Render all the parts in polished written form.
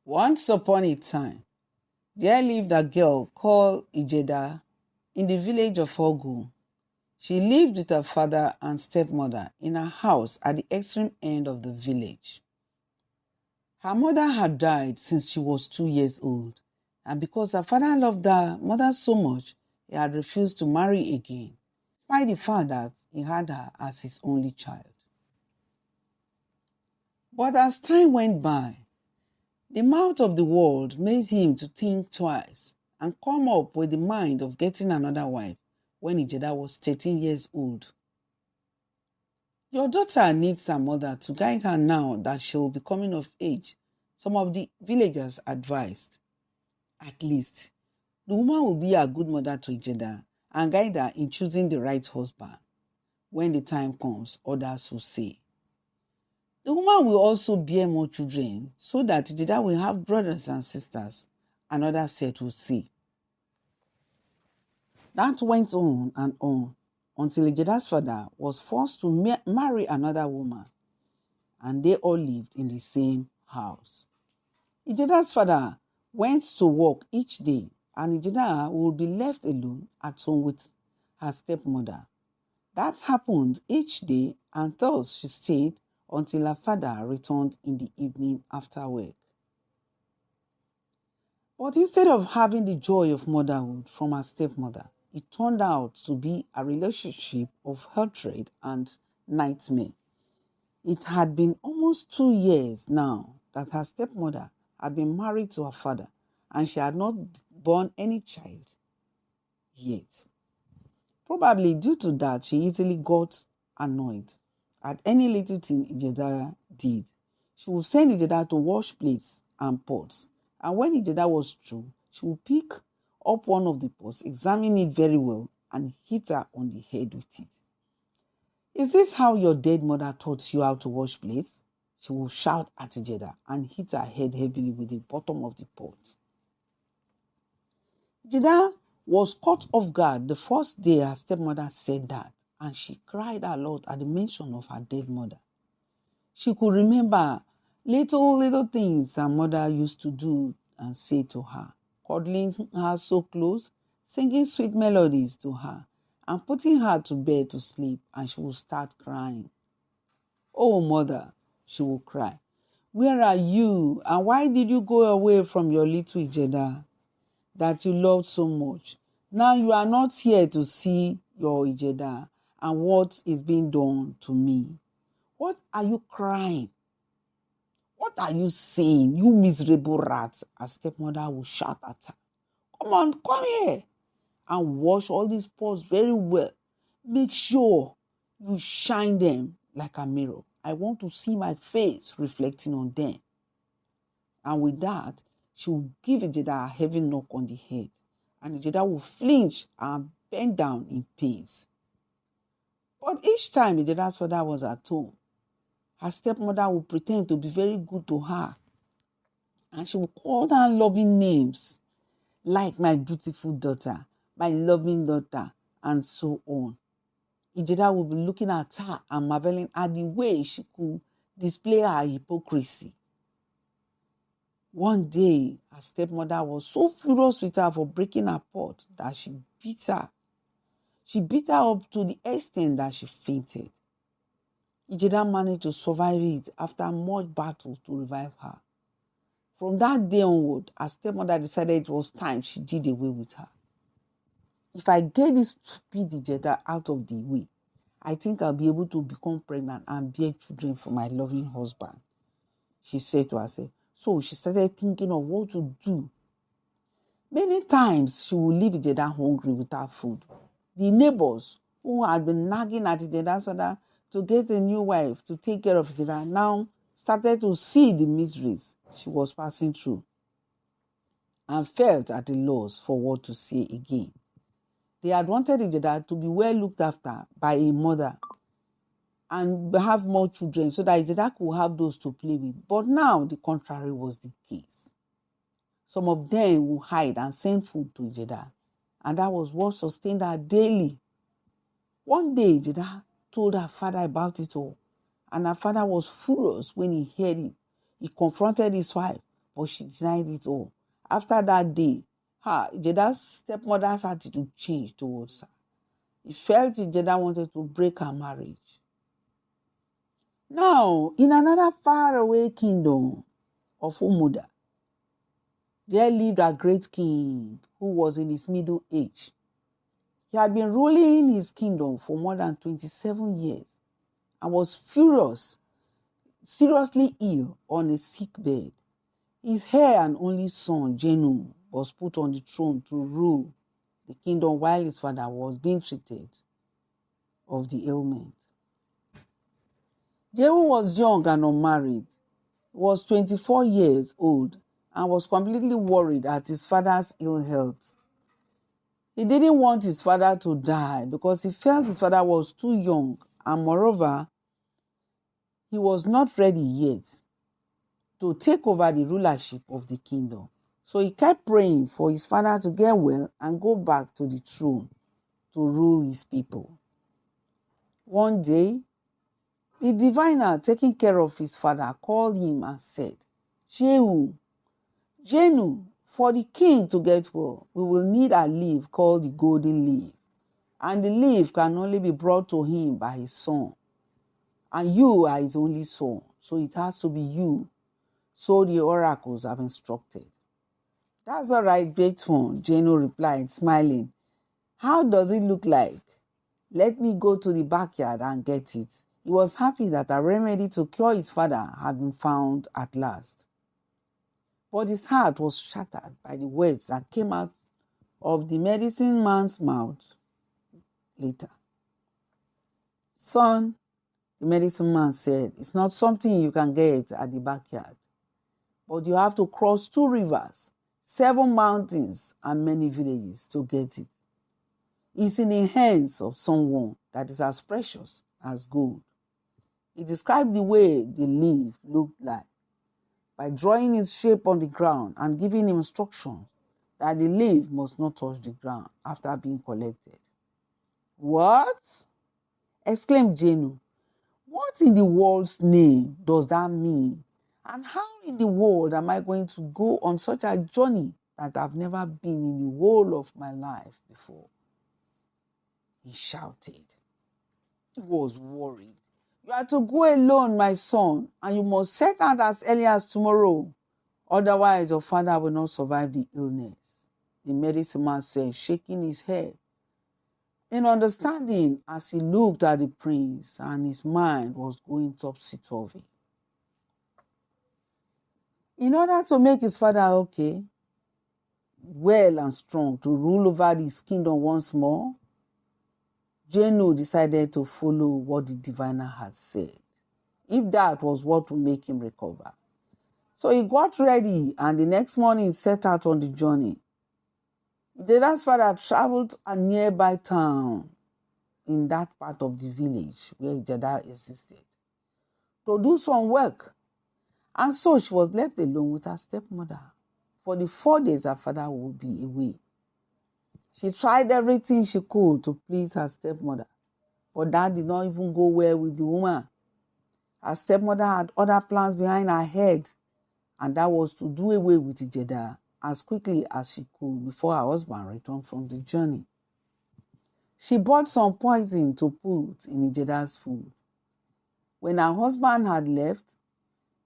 Once upon a time, there lived a girl called Ijeda in the village of Ogu. She lived with her father and stepmother in a house at the extreme end of the village. Her mother had died since she was 2 years old, and because her father loved her mother so much, he had refused to marry again, despite the fact that he had her as his only child. But as time went by, the mouth of the world made him to think twice and come up with the mind of getting another wife when Ijeda was 13 years old. Your daughter needs a mother to guide her now that she'll be coming of age, some of the villagers advised. At least, the woman will be a good mother to Ijeda and guide her in choosing the right husband. When the time comes, others will say. The woman will also bear more children so that Ijeda will have brothers and sisters, another set will say. That went on and on until Ijeda's father was forced to marry another woman, and they all lived in the same house. Ijeda's father went to work each day, and Ijeda would be left alone at home with her stepmother. That happened each day, and thus she stayed until her father returned in the evening after work. But instead of having the joy of motherhood from her stepmother, it turned out to be a relationship of hatred and nightmare. It had been almost 2 years now that her stepmother had been married to her father, and she had not born any child yet. Probably due to that, she easily got annoyed at any little thing Ijeda did. She would send Ijeda to wash plates and pots, and when Ijeda was through, she would pick up one of the pots, examine it very well, and hit her on the head with it. "Is this how your dead mother taught you how to wash plates?" She would shout at Ijeda and hit her head heavily with the bottom of the pot. Ijeda was caught off guard the first day her stepmother said that, and she cried a lot at the mention of her dead mother. She could remember little things her mother used to do and say to her, cuddling her so close, singing sweet melodies to her, and putting her to bed to sleep, and she would start crying. "Oh, mother," she would cry, "where are you, and why did you go away from your little Ijeda that you loved so much? Now you are not here to see your Ijeda and what is being done to me. What are you crying? What are you saying, you miserable rat?" Her stepmother would shout at her. "Come on, come here and wash all these pots very well. Make sure you shine them like a mirror. I want to see my face reflecting on them." And with that, she would give Ijeda a heavy knock on the head, and Ijeda would flinch and bend down in pains. But each time Ijeda's father was at home, her stepmother would pretend to be very good to her, and she would call her loving names like "my beautiful daughter," "my loving daughter," and so on. Ijeda would be looking at her and marveling at the way she could display her hypocrisy. One day, her stepmother was so furious with her for breaking her pot that she beat her. She beat her up to the extent that she fainted. Ijeda managed to survive it after much battle to revive her. From that day onward, her stepmother decided it was time she did away with her. "If I get this stupid Ijeda out of the way, I think I'll be able to become pregnant and bear children for my loving husband," she said to herself. So she started thinking of what to do. Many times she would leave Ijeda hungry without food. The neighbors who had been nagging at Ijeda's father to get a new wife to take care of Ijeda now started to see the miseries she was passing through and felt at a loss for what to say again. They had wanted Ijeda to be well looked after by a mother and have more children so that Ijeda could have those to play with. But now the contrary was the case. Some of them would hide and send food to Ijeda, and that was what sustained her daily. One day, Ijeda told her father about it all, and her father was furious when he heard it. He confronted his wife, but she denied it all. After that day, Ijeda's stepmother's attitude changed towards her. He felt Ijeda wanted to break her marriage. Now, in another faraway kingdom of Umuda, there lived a great king who was in his middle age. He had been ruling his kingdom for more than 27 years and was seriously ill on a sick bed. His heir and only son, Jenu, was put on the throne to rule the kingdom while his father was being treated of the ailment. Jehu was young and unmarried. He was 24 years old and was completely worried at his father's ill health. He didn't want his father to die because he felt his father was too young, and moreover, he was not ready yet to take over the rulership of the kingdom. So he kept praying for his father to get well and go back to the throne to rule his people. One day, the diviner taking care of his father called him and said, Jenu, for the king to get well, we will need a leaf called the golden leaf. And the leaf can only be brought to him by his son. And you are his only son, so it has to be you. So the oracles have instructed. That's all right, great one, Jenu replied, smiling. How does it look like? Let me go to the backyard and get it. He was happy that a remedy to cure his father had been found at last. But his heart was shattered by the words that came out of the medicine man's mouth later. Son, the medicine man said, it's not something you can get at the backyard, but you have to cross 2 rivers, 7 mountains, and many villages to get it. It's in the hands of someone that is as precious as gold. He described the way the leaf looked like by drawing its shape on the ground and giving him instructions that the leaf must not touch the ground after being collected. What? Exclaimed Jenu. What in the world's name does that mean? And how in the world am I going to go on such a journey that I've never been in the whole of my life before? He shouted. He was worried. You are to go alone, my son, and you must set out as early as tomorrow. Otherwise, your father will not survive the illness. The medicine man said, shaking his head. In understanding, as he looked at the prince, and his mind was going topsy-turvy. In order to make his father okay, well and strong, to rule over his kingdom once more, Jenu decided to follow what the diviner had said, if that was what would make him recover. So he got ready, and the next morning set out on the journey. Ijeda's father traveled to a nearby town in that part of the village where Ijeda existed to do some work. And so she was left alone with her stepmother for the 4 days her father would be away. She tried everything she could to please her stepmother, but that did not even go well with the woman. Her stepmother had other plans behind her head, and that was to do away with Ijeda as quickly as she could before her husband returned from the journey. She bought some poison to put in Ijeda's food. When her husband had left,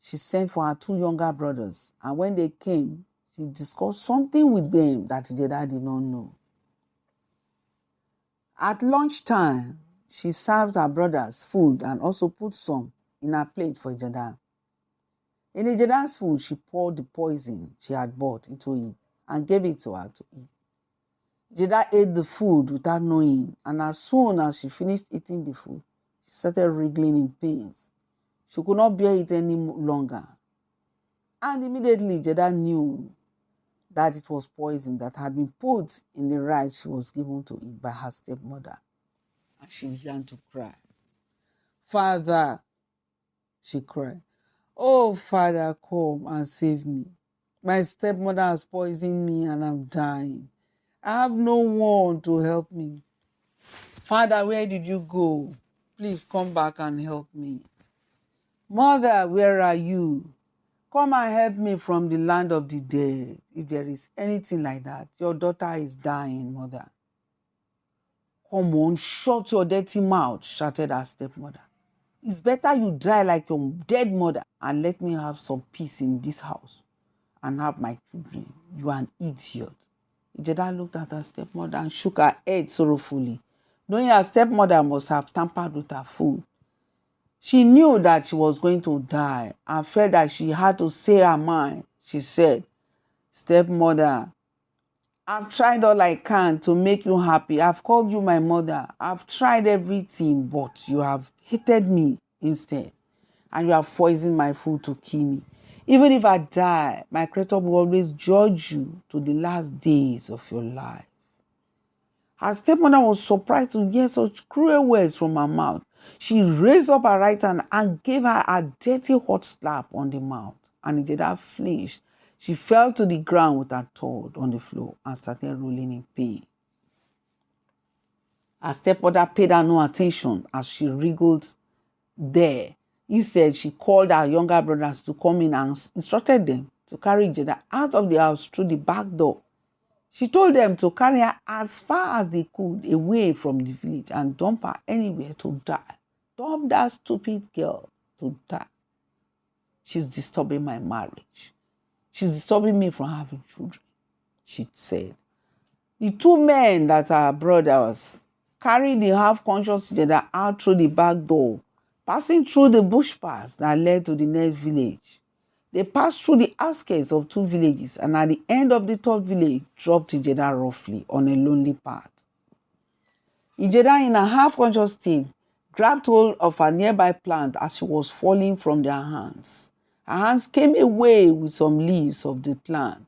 she sent for her 2 younger brothers, and when they came, she discussed something with them that Ijeda did not know. At lunchtime, she served her brothers food and also put some in her plate for Ijeda. In Ijeda's food, she poured the poison she had bought into it and gave it to her to eat. Ijeda ate the food without knowing, and as soon as she finished eating the food, she started wriggling in pains. She could not bear it any longer. And immediately Ijeda knew that it was poison that had been put in the rice she was given to eat by her stepmother. And she began to cry. Father, she cried, oh, Father, come and save me. My stepmother has poisoned me and I'm dying. I have no one to help me. Father, where did you go? Please come back and help me. Mother, where are you? Come and help me from the land of the dead. If there is anything like that, your daughter is dying, mother. Come on, shut your dirty mouth, shouted her stepmother. It's better you die like your dead mother and let me have some peace in this house and have my children. You are an idiot. Ijeda looked at her stepmother and shook her head sorrowfully, knowing her stepmother must have tampered with her food. She knew that she was going to die and felt that she had to say her mind. She said, "Stepmother, I've tried all I can to make you happy. I've called you my mother. I've tried everything, but you have hated me instead. And you have poisoned my food to kill me. Even if I die, my Creator will always judge you to the last days of your life." Her stepmother was surprised to hear such cruel words from her mouth. She raised up her right hand and gave her a dirty hot slap on the mouth. And Ijeda flinched. She fell to the ground with her thud on the floor and started rolling in pain. Her stepmother paid her no attention as she wriggled there. Instead, she called her younger brothers to come in and instructed them to carry Ijeda out of the house through the back door. She told them to carry her as far as they could away from the village and dump her anywhere to die. Dump that stupid girl to die. She's disturbing my marriage. She's disturbing me from having children, she said. The two men that are brothers carried the half-conscious Ijeda out through the back door, passing through the bush paths that led to the next village. They passed through the outskirts of two villages and at the end of the third village dropped Ijeda roughly on a lonely path. Ijeda, in a half-conscious state, grabbed hold of a nearby plant as she was falling from their hands. Her hands came away with some leaves of the plant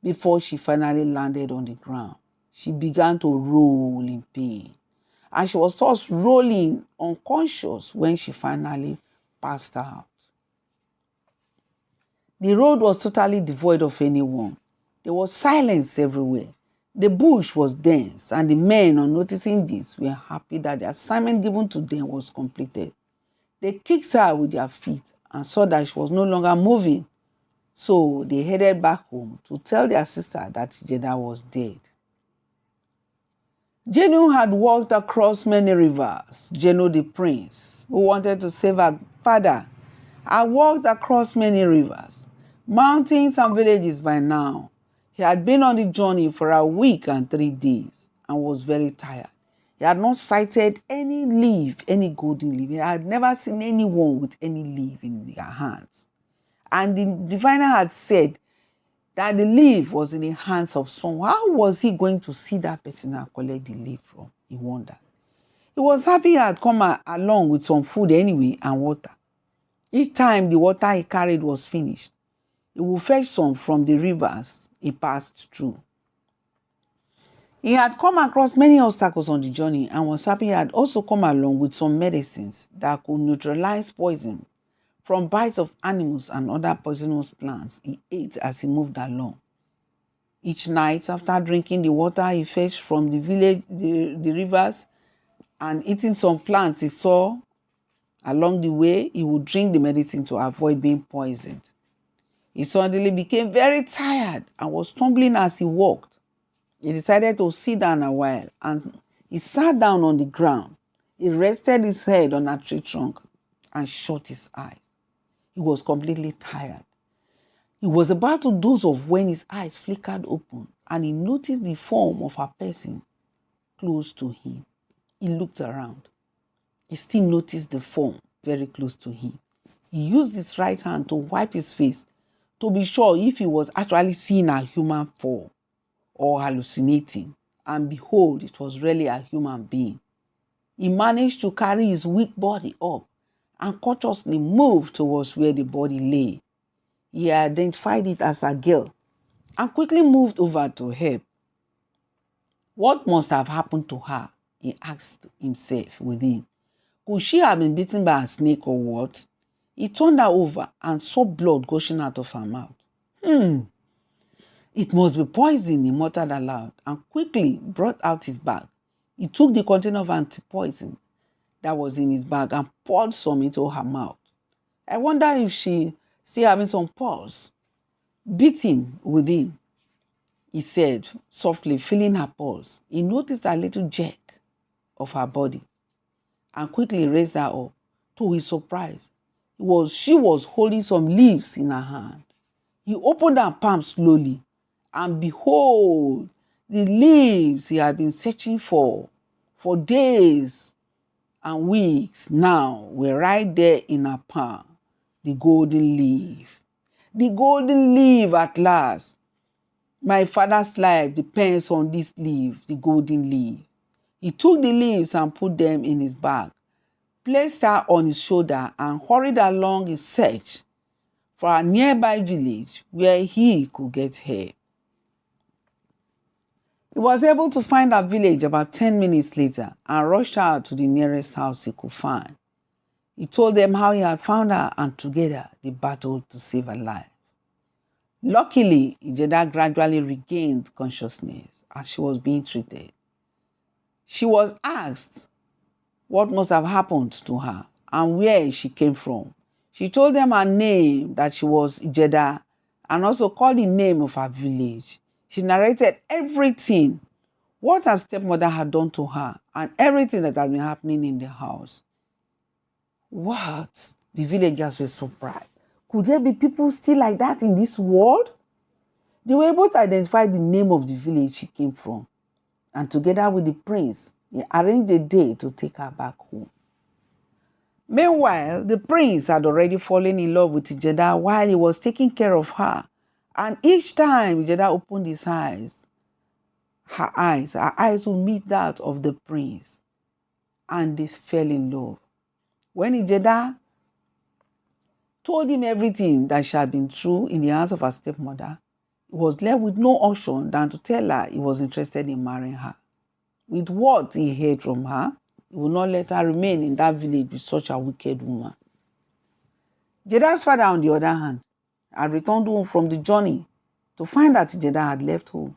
before she finally landed on the ground. She began to roll in pain, and she was tossed rolling unconscious when she finally passed out. The road was totally devoid of anyone. There was silence everywhere. The bush was dense, and the men, on noticing this, were happy that the assignment given to them was completed. They kicked her with their feet and saw that she was no longer moving. So they headed back home to tell their sister that Ijeda was dead. Jenu had walked across many rivers. Jenu the prince, who wanted to save her father, had walked across many rivers, mountains and villages by now. He had been on the journey for a week and 3 days and was very tired. He had not sighted any leaf, any golden leaf. He had never seen anyone with any leaf in their hands. And the diviner had said that the leaf was in the hands of someone. How was he going to see that person and collect the leaf from? He wondered. He was happy he had come along with some food anyway and water. Each time the water he carried was finished, he would fetch some from the rivers he passed through. He had come across many obstacles on the journey and was happy he had also come along with some medicines that could neutralize poison from bites of animals and other poisonous plants he ate as he moved along. Each night, after drinking the water he fetched from the village, the rivers, and eating some plants he saw along the way, he would drink the medicine to avoid being poisoned. He suddenly became very tired and was stumbling as he walked. He decided to sit down a while and he sat down on the ground. He rested his head on a tree trunk and shut his eyes. He was completely tired. He was about to doze off when his eyes flickered open and he noticed the form of a person close to him. He looked around. He still noticed the form very close to him. He used his right hand to wipe his face to be sure if he was actually seeing a human form or hallucinating. And behold, it was really a human being. He managed to carry his weak body up and cautiously moved towards where the body lay. He identified it as a girl and quickly moved over to help. What must have happened to her? He asked himself within. Could she have been bitten by a snake or what? He turned her over and saw blood gushing out of her mouth. It must be poison, he muttered aloud and quickly brought out his bag. He took the container of anti-poison that was in his bag and poured some into her mouth. I wonder if she still having some pulse, beating within. He said, softly feeling her pulse. He noticed a little jerk of her body and quickly raised her up. To his surprise, she was holding some leaves in her hand. He opened her palm slowly, and behold, the leaves he had been searching for days and weeks now were right there in her palm. The golden leaf. The golden leaf at last. My father's life depends on this leaf, the golden leaf. He took the leaves and put them in his bag, placed her on his shoulder, and hurried along in search for a nearby village where he could get help. He was able to find a village about 10 minutes later and rushed out to the nearest house he could find. He told them how he had found her, and together they battled to save her life. Luckily, Ijeda gradually regained consciousness as she was being treated. She was asked what must have happened to her and where she came from. She told them her name, that she was Ijeda, and also called the name of her village. She narrated everything, what her stepmother had done to her, and everything that had been happening in the house. What? The villagers were surprised. Could there be people still like that in this world? They were able to identify the name of the village she came from, and together with the prince, they arranged a day to take her back home. Meanwhile, the prince had already fallen in love with Ijeda while he was taking care of her. And each time Ijeda opened her eyes would meet that of the prince. And they fell in love. When Ijeda told him everything that she had been through in the hands of her stepmother, he was left with no option than to tell her he was interested in marrying her. With what he heard from her, he would not let her remain in that village with such a wicked woman. Ijeda's father, on the other hand, had returned home from the journey to find that Ijeda had left home.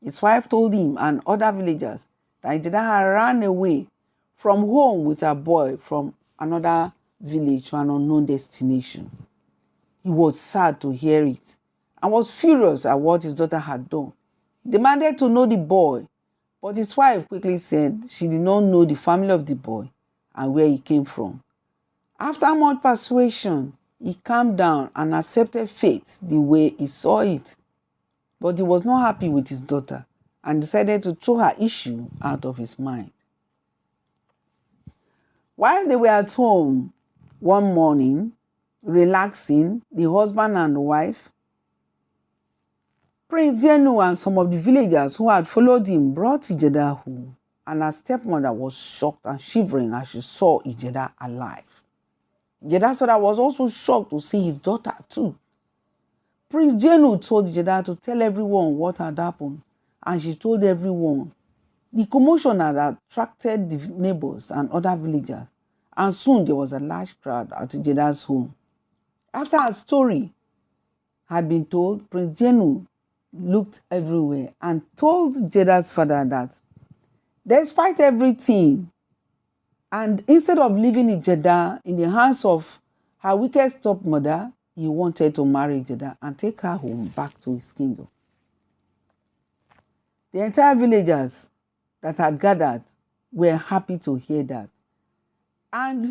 His wife told him and other villagers that Ijeda had run away from home with her boy from another village to an unknown destination. He was sad to hear it and was furious at what his daughter had done. He demanded to know the boy, but his wife quickly said she did not know the family of the boy and where he came from. After much persuasion, he calmed down and accepted fate the way he saw it. But he was not happy with his daughter and decided to throw her issue out of his mind. While they were at home one morning, relaxing, the husband and the wife, Prince Jenu and some of the villagers who had followed him brought Ijeda home, and her stepmother was shocked and shivering as she saw Ijeda alive. Ijeda's father was also shocked to see his daughter too. Prince Jenu told Ijeda to tell everyone what had happened, and she told everyone. The commotion had attracted the neighbors and other villagers, and soon there was a large crowd at Ijeda's home. After her story had been told, Prince Jenu looked everywhere and told Ijeda's father that despite everything, and instead of leaving Ijeda in the hands of her wicked stepmother, he wanted to marry Ijeda and take her home back to his kingdom. The entire villagers that had gathered were happy to hear that. And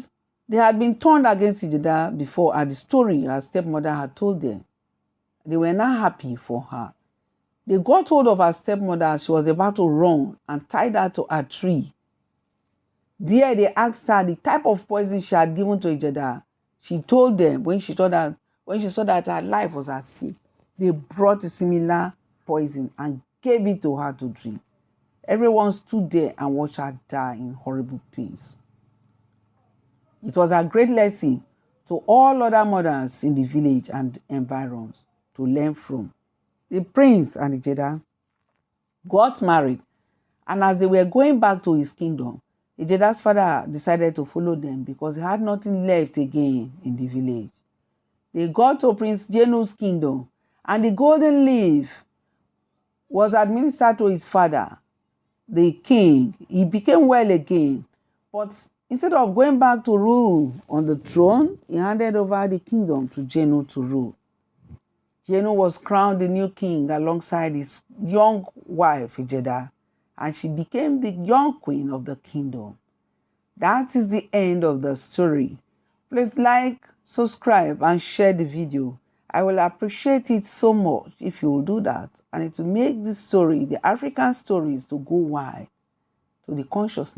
they had been turned against Ijeda before at the story her stepmother had told them. They were not happy for her. They got hold of her stepmother as she was about to run and tied her to a tree. There they asked her the type of poison she had given to Ijeda. She told them when she saw that her life was at stake, they brought a similar poison and gave it to her to drink. Everyone stood there and watched her die in horrible pains. It was a great lesson to all other mothers in the village and environs to learn from. The prince and Ijeda got married, and as they were going back to his kingdom, Ijeda's father decided to follow them because he had nothing left again in the village. They got to Prince Jenu's kingdom, and the golden leaf was administered to his father, the king. He became well again, but Instead of going back to rule on the throne, he handed over the kingdom to Jeno to rule. Jeno was crowned the new king alongside his young wife, Ijeda, and she became the young queen of the kingdom. That is the end of the story. Please like, subscribe, and share the video. I will appreciate it so much if you will do that, and it will make this story, the African stories, to go wide to the consciousness